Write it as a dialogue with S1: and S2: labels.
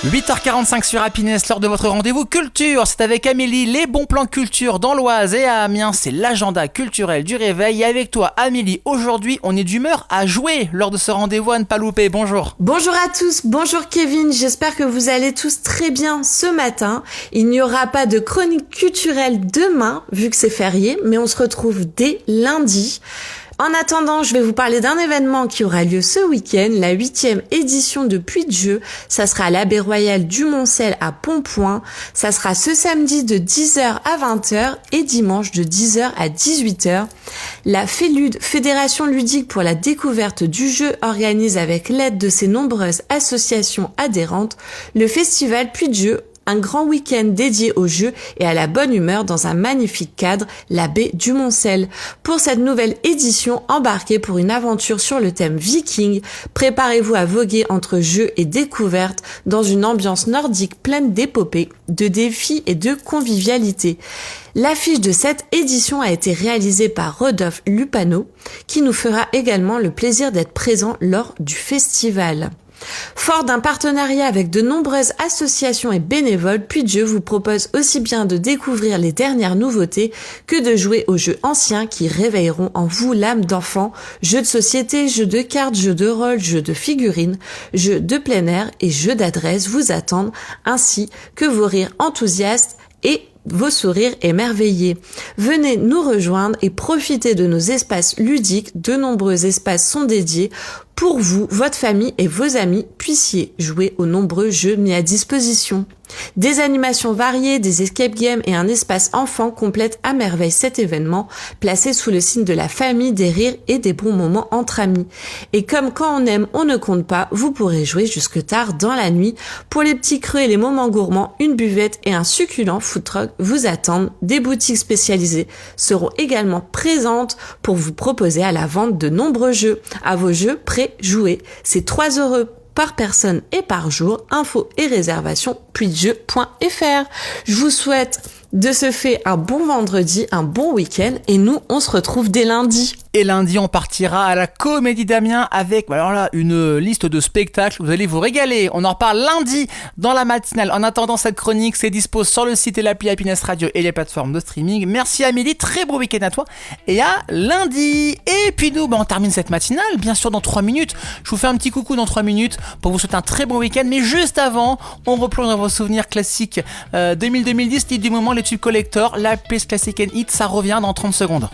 S1: 8h45 sur Happiness, lors de votre rendez-vous culture. C'est avec Amélie, les bons plans culture dans l'Oise et à Amiens. C'est l'agenda culturel du réveil. Et avec toi, Amélie, aujourd'hui, on est d'humeur à jouer lors de ce rendez-vous à ne pas louper. Bonjour.
S2: Bonjour à tous, bonjour Kevin. J'espère que vous allez tous très bien ce matin. Il n'y aura pas de chronique culturelle demain, vu que c'est férié, mais on se retrouve dès lundi. En attendant, je vais vous parler d'un événement qui aura lieu ce week-end, la 8e édition de Puy de Jeu. Ça sera à l'Abbé Royal du Moncel à Pontpoint. Ça sera ce samedi de 10h à 20h et dimanche de 10h à 18h. La FELUD, Fédération ludique pour la découverte du jeu, organise avec l'aide de ses nombreuses associations adhérentes le festival Puy de Jeu. Un grand week-end dédié au jeu et à la bonne humeur dans un magnifique cadre, la baie du Moncel. Pour cette nouvelle édition, embarquez pour une aventure sur le thème viking. Préparez-vous à voguer entre jeux et découvertes dans une ambiance nordique pleine d'épopées, de défis et de convivialité. L'affiche de cette édition a été réalisée par Rodolphe Lupano, qui nous fera également le plaisir d'être présent lors du festival. Fort d'un partenariat avec de nombreuses associations et bénévoles, Puy de Jeu vous propose aussi bien de découvrir les dernières nouveautés que de jouer aux jeux anciens qui réveilleront en vous l'âme d'enfant. Jeux de société, jeux de cartes, jeux de rôle, jeux de figurines, jeux de plein air et jeux d'adresse vous attendent, ainsi que vos rires enthousiastes et vos sourires émerveillés. Venez nous rejoindre et profitez de nos espaces ludiques. De nombreux espaces sont dédiés pour vous, votre famille et vos amis puissiez jouer aux nombreux jeux mis à disposition. Des animations variées, des escape games et un espace enfant complètent à merveille cet événement, placé sous le signe de la famille, des rires et des bons moments entre amis. Et comme quand on aime, on ne compte pas, vous pourrez jouer jusque tard dans la nuit. Pour les petits creux et les moments gourmands, une buvette et un succulent food truck vous attendent. Des boutiques spécialisées seront également présentes pour vous proposer à la vente de nombreux jeux. À vos jeux pré-joués. C'est 3 € par personne et par jour. Infos et réservations puydejeu.fr. Je vous souhaite de ce fait un bon vendredi, un bon week-end et nous on se retrouve dès lundi.
S1: Et lundi, on partira à la Comédie d'Amiens avec, alors là, une liste de spectacles. Vous allez vous régaler. On en reparle lundi dans la matinale. En attendant, cette chronique, c'est dispo sur le site et l'appli Happiness Radio et les plateformes de streaming. Merci Amélie, très beau week-end à toi et à lundi. Et puis nous, on termine cette matinale, bien sûr, dans 3 minutes. Je vous fais un petit coucou dans 3 minutes pour vous souhaiter un très bon week-end. Mais juste avant, on replonge dans vos souvenirs classiques 2000-2010, titre du moment, les tubes collector, la playlist classique and hit, ça revient dans 30 secondes.